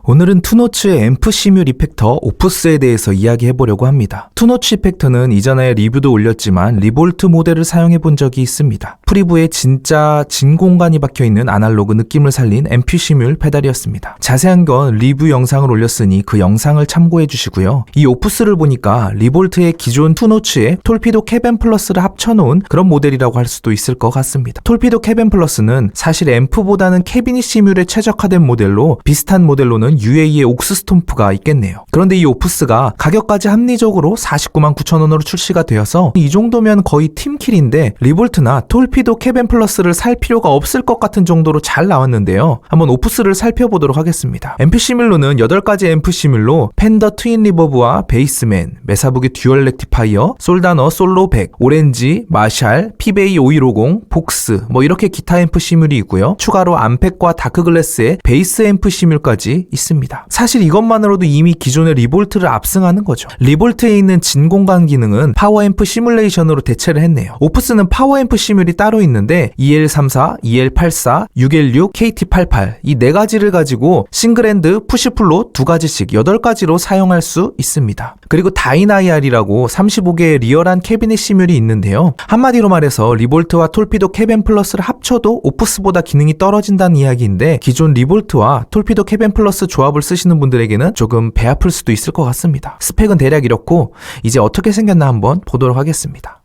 오늘은 투노츠의 앰프 시뮬 이펙터 오프스에 대해서 이야기해보려고 합니다. 투노츠 이펙터는 이전에 리뷰도 올렸지만 리볼트 모델을 사용해본 적이 있습니다. 프리브에 진짜 진 공간이 박혀있는 아날로그 느낌을 살린 앰프 시뮬 페달이었습니다. 자세한 건 리뷰 영상을 올렸으니 그 영상을 참고해주시고요. 이 오프스를 보니까 리볼트의 기존 투노츠에 톨피도 캐벤 플러스를 합쳐놓은 그런 모델이라고 할 수도 있을 것 같습니다. 톨피도 캐벤 플러스는 사실 앰프보다는 캐비닛 시뮬에 최적화된 모델로 비슷한 모델로는 UA의 옥스스톰프가 있겠네요. 그런데 이 오프스가 가격까지 합리적으로 49만 9천 원으로 출시가 되어서 이 정도면 거의 팀킬인데 리볼트나 톨피도 캐벤 플러스를 살 필요가 없을 것 같은 정도로 잘 나왔는데요. 한번 오프스를 살펴보도록 하겠습니다. 앰프 시뮬로는 8가지 앰프 시뮬로 펜더 트윈 리버브와 베이스맨, 메사부기 듀얼 렉티파이어, 솔다너 솔로 100, 오렌지, 마샬, 피베이 5150, 복스 이렇게 기타 앰프 시뮬이 있고요. 추가로 암팩과 다크글래스의 베이스 앰프 시뮬까지 있습니다. 사실 이것만으로도 이미 기존의 리볼트를 압승하는 거죠. 리볼트에 있는 진공관 기능은 파워앰프 시뮬레이션으로 대체를 했네요. 오프스는 파워앰프 시뮬이 따로 있는데 EL34, EL84, 6L6, KT88 이 4가지를 가지고 싱글핸드, 푸시플로 2가지씩 8가지로 사용할 수 있습니다. 그리고 다이나이알이라고 35개의 리얼한 캐비닛 시뮬이 있는데요. 한마디로 말해서 리볼트와 톨피도 캐벤 플러스를 합쳐도 오프스보다 기능이 떨어진다는 이야기인데 기존 리볼트와 톨피도 캐벤 플러스 조합을 쓰시는 분들에게는 조금 배 아플 수도 있을 것 같습니다. 스펙은 대략 이렇고 이제 어떻게 생겼나 한번 보도록 하겠습니다.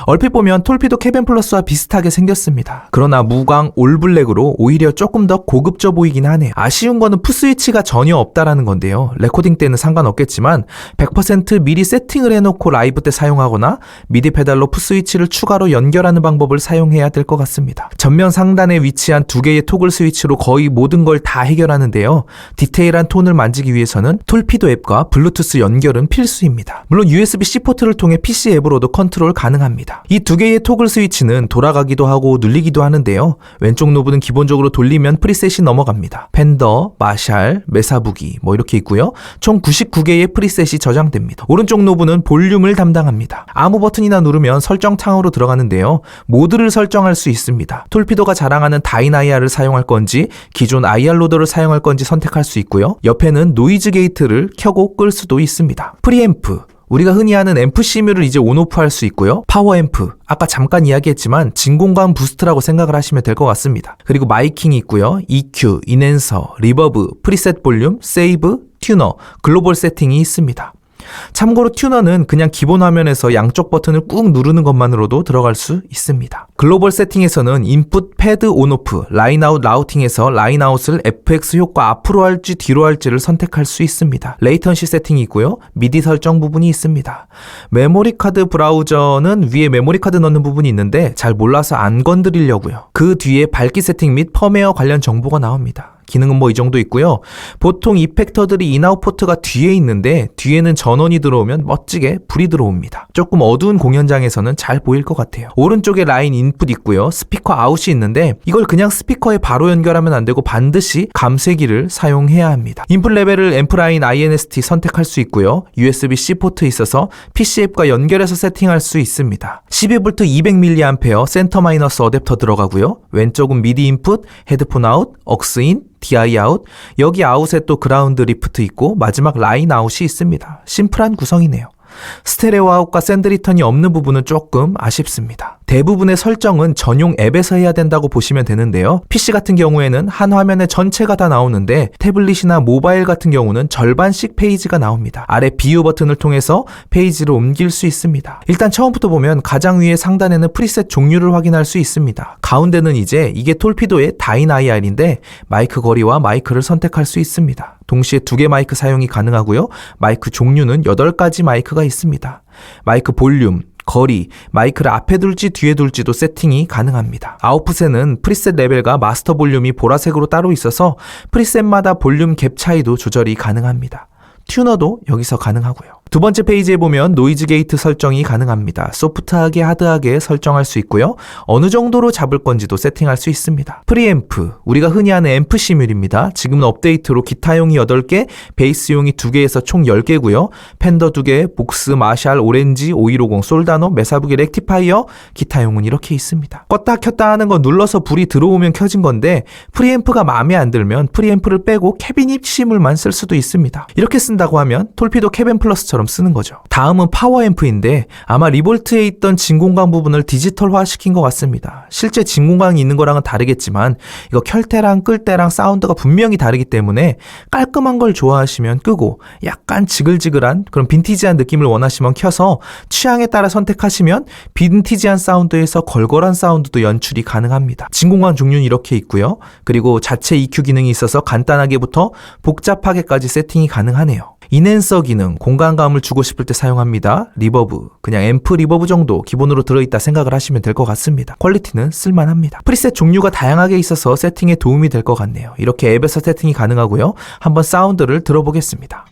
얼핏 보면 톨피도 캐벤 플러스와 비슷하게 생겼습니다. 그러나 무광 올블랙으로 오히려 조금 더 고급져 보이긴 하네요. 아쉬운 거는 풋스위치가 전혀 없다라는 건데요. 레코딩 때는 상관없겠지만 100% 미리 세팅을 해놓고 라이브 때 사용하거나 미디 페달로 풋스위치를 추가로 연결하는 방법을 사용해야 될 것 같습니다. 전면 상단에 위치한 2개의 토글 스위치로 거의 모든 걸 다 해결하는데요. 디테일한 톤을 만지기 위해서는 톨피도 앱과 블루투스 연결은 필수입니다. 물론 USB-C 포트를 통해 PC 앱으로도 컨트롤 가능합니다. 이 2개의 토글 스위치는 돌아가기도 하고 눌리기도 하는데요. 왼쪽 노브는 기본적으로 돌리면 프리셋이 넘어갑니다. 펜더, 마샬, 메사부기 이렇게 있고요. 총 99개의 프리셋이 저장됩니다. 오른쪽 노브는 볼륨을 담당합니다. 아무 버튼이나 누르면 설정 창으로 들어가는데요. 모드를 설정할 수 있습니다. 톨피도가 자랑하는 다이나이알을 사용할 건지 기존 IR 로더를 사용할 건지 선택할 수 있고요. 옆에는 노이즈 게이트를 켜고 끌 수도 있습니다. 프리앰프 우리가 흔히 하는 앰프 시뮬을 이제 온오프 할 수 있고요. 파워 앰프 아까 잠깐 이야기했지만 진공관 부스트라고 생각을 하시면 될 것 같습니다. 그리고 마이킹이 있고요. EQ, 인핸서, 리버브, 프리셋 볼륨, 세이브, 튜너, 글로벌 세팅이 있습니다. 참고로 튜너는 그냥 기본 화면에서 양쪽 버튼을 꾹 누르는 것만으로도 들어갈 수 있습니다. 글로벌 세팅에서는 인풋 패드 온오프, 라인아웃 라우팅에서 라인아웃을 FX 효과 앞으로 할지 뒤로 할지를 선택할 수 있습니다. 레이턴시 세팅이 있고요. 미디 설정 부분이 있습니다. 메모리 카드 브라우저는 위에 메모리 카드 넣는 부분이 있는데 잘 몰라서 안 건드리려고요. 그 뒤에 밝기 세팅 및 펌웨어 관련 정보가 나옵니다. 기능은 이 정도 있고요. 보통 이펙터들이 인아웃 포트가 뒤에 있는데 뒤에는 전원이 들어오면 멋지게 불이 들어옵니다. 조금 어두운 공연장에서는 잘 보일 것 같아요. 오른쪽에 라인 인풋 있고요. 스피커 아웃이 있는데 이걸 그냥 스피커에 바로 연결하면 안 되고 반드시 감쇄기를 사용해야 합니다. 인풋 레벨을 앰프라인 INST 선택할 수 있고요. USB-C 포트 있어서 PC 앱과 연결해서 세팅할 수 있습니다. 12V 200mAh 센터 마이너스 어댑터 들어가고요. 왼쪽은 미디 인풋, 헤드폰 아웃, 억스 인, DI 아웃, 여기 아웃에 또 그라운드 리프트 있고 마지막 라인 아웃이 있습니다. 심플한 구성이네요. 스테레오 아웃과 샌드 리턴이 없는 부분은 조금 아쉽습니다. 대부분의 설정은 전용 앱에서 해야 된다고 보시면 되는데요. PC 같은 경우에는 한 화면에 전체가 다 나오는데 태블릿이나 모바일 같은 경우는 절반씩 페이지가 나옵니다. 아래 비유 버튼을 통해서 페이지를 옮길 수 있습니다. 일단 처음부터 보면 가장 위에 상단에는 프리셋 종류를 확인할 수 있습니다. 가운데는 이제 이게 톨피도의 다이나이알인데 마이크 거리와 마이크를 선택할 수 있습니다. 동시에 2개 마이크 사용이 가능하고요. 마이크 종류는 8가지 마이크가 있습니다. 마이크 볼륨, 거리, 마이크를 앞에 둘지 뒤에 둘지도 세팅이 가능합니다. 아웃풋에는 프리셋 레벨과 마스터 볼륨이 보라색으로 따로 있어서 프리셋마다 볼륨 갭 차이도 조절이 가능합니다. 튜너도 여기서 가능하고요. 두 번째 페이지에 보면 노이즈 게이트 설정이 가능합니다. 소프트하게 하드하게 설정할 수 있고요. 어느 정도로 잡을 건지도 세팅할 수 있습니다. 프리앰프, 우리가 흔히 하는 앰프 시뮬입니다. 지금은 업데이트로 기타용이 8개, 베이스용이 2개에서 총 10개고요. 팬더 2개, 복스, 마샬, 오렌지, 5150, 솔다노, 메사부기, 렉티파이어, 기타용은 이렇게 있습니다. 껐다 켰다 하는 거 눌러서 불이 들어오면 켜진 건데 프리앰프가 마음에 안 들면 프리앰프를 빼고 캐비닛 시뮬만 쓸 수도 있습니다. 이렇게 쓴다고 하면 톨피도 캐벤 플러스처럼 쓰는 거죠. 다음은 파워앰프인데 아마 리볼트에 있던 진공관 부분을 디지털화 시킨 것 같습니다. 실제 진공관이 있는 거랑은 다르겠지만 이거 켤 때랑 끌 때랑 사운드가 분명히 다르기 때문에 깔끔한 걸 좋아하시면 끄고 약간 지글지글한 그런 빈티지한 느낌을 원하시면 켜서 취향에 따라 선택하시면 빈티지한 사운드에서 걸걸한 사운드도 연출이 가능합니다. 진공관 종류는 이렇게 있고요. 그리고 자체 EQ 기능이 있어서 간단하게부터 복잡하게까지 세팅이 가능하네요. 인핸서 기능, 공간감을 주고 싶을 때 사용합니다. 리버브, 그냥 앰프 리버브 정도 기본으로 들어있다 생각을 하시면 될 것 같습니다. 퀄리티는 쓸만합니다. 프리셋 종류가 다양하게 있어서 세팅에 도움이 될 것 같네요. 이렇게 앱에서 세팅이 가능하고요. 한번 사운드를 들어보겠습니다.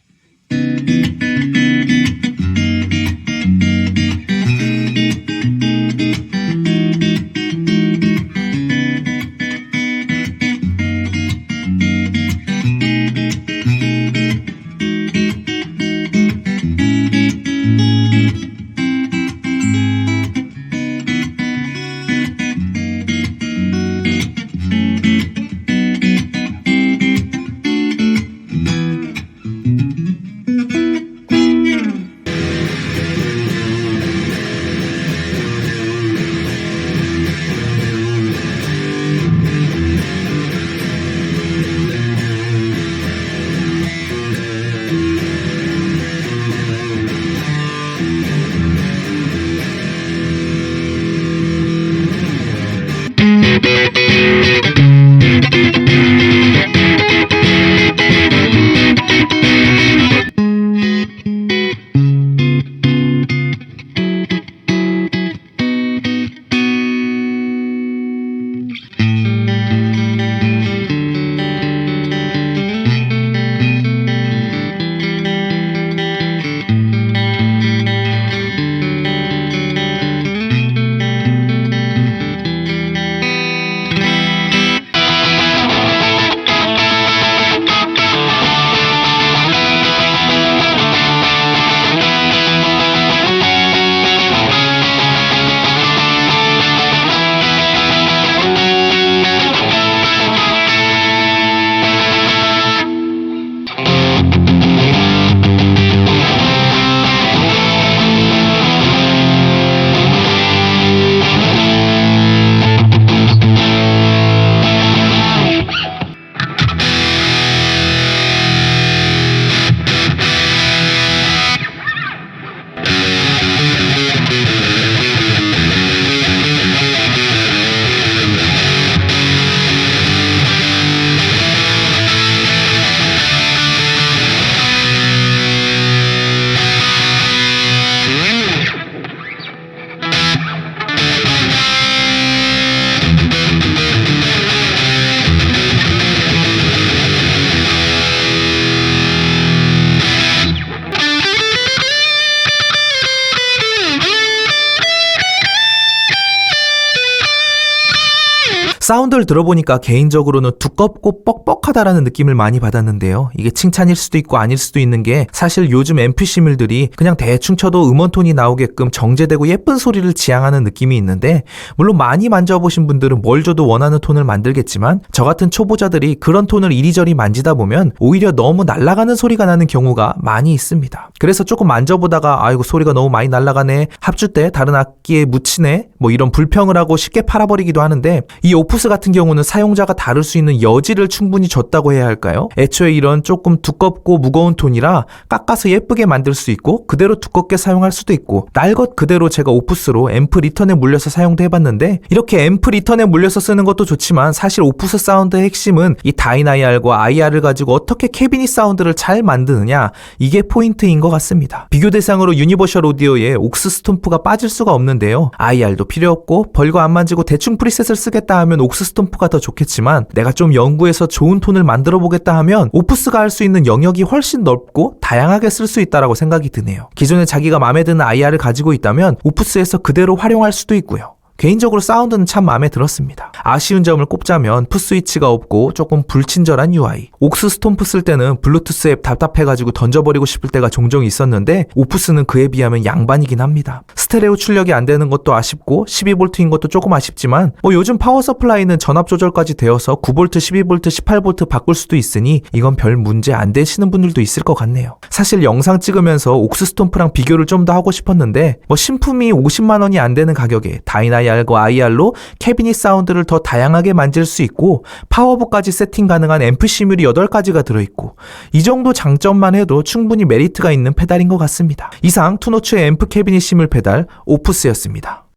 사운드를 들어보니까 개인적으로는 두껍고 뻑뻑하다라는 느낌을 많이 받았는데요. 이게 칭찬일 수도 있고 아닐 수도 있는 게 사실 요즘 앰프 시뮬들이 그냥 대충 쳐도 음원톤이 나오게끔 정제되고 예쁜 소리를 지향하는 느낌이 있는데 물론 많이 만져보신 분들은 뭘 줘도 원하는 톤을 만들겠지만 저 같은 초보자들이 그런 톤을 이리저리 만지다 보면 오히려 너무 날아가는 소리가 나는 경우가 많이 있습니다. 그래서 조금 만져보다가 아이고 소리가 너무 많이 날아가네, 합주 때 다른 악기에 묻히네, 뭐 이런 불평을 하고 쉽게 팔아버리기도 하는데 이 오프스 같은 경우는 사용자가 다룰 수 있는 여지를 충분히 줬다고 해야 할까요? 애초에 이런 조금 두껍고 무거운 톤이라 깎아서 예쁘게 만들 수 있고 그대로 두껍게 사용할 수도 있고 날 것 그대로 제가 오프스로 앰프 리턴에 물려서 사용도 해봤는데 이렇게 앰프 리턴에 물려서 쓰는 것도 좋지만 사실 오프스 사운드의 핵심은 이 다이나이알과 IR을 가지고 어떻게 캐비닛 사운드를 잘 만드느냐, 이게 포인트인 것 같습니다. 비교 대상으로 유니버셜 오디오에 옥스 스톰프가 빠질 수가 없는데요. IR도 필요 없고 별거 안 만지고 대충 프리셋을 쓰겠다 하면 옥스 스톰프가 더 좋겠지만 내가 좀 연구해서 좋은 톤을 만들어 보겠다 하면 오프스가 할 수 있는 영역이 훨씬 넓고 다양하게 쓸 수 있다라고 생각이 드네요. 기존에 자기가 마음에 드는 IR을 가지고 있다면 오프스에서 그대로 활용할 수도 있고요. 개인적으로 사운드는 참 마음에 들었습니다. 아쉬운 점을 꼽자면 풋스위치가 없고 조금 불친절한 UI. 옥스 스톰프 쓸 때는 블루투스 앱 답답해가지고 던져버리고 싶을 때가 종종 있었는데 오프스는 그에 비하면 양반이긴 합니다. 스테레오 출력이 안 되는 것도 아쉽고 12V인 것도 조금 아쉽지만 요즘 파워 서플라이는 전압 조절까지 되어서 9V, 12V, 18V 바꿀 수도 있으니 이건 별 문제 안 되시는 분들도 있을 것 같네요. 사실 영상 찍으면서 옥스 스톰프랑 비교를 좀 더 하고 싶었는데 신품이 50만 원이 안 되는 가격에 다이나이알과 IR로 캐비닛 사운드를 더 다양하게 만질 수 있고 파워브까지 세팅 가능한 앰프 시뮬이 8가지가 들어있고 이 정도 장점만 해도 충분히 메리트가 있는 페달인 것 같습니다. 이상 투노츠의 앰프 캐비닛 시뮬 페달 오프스였습니다.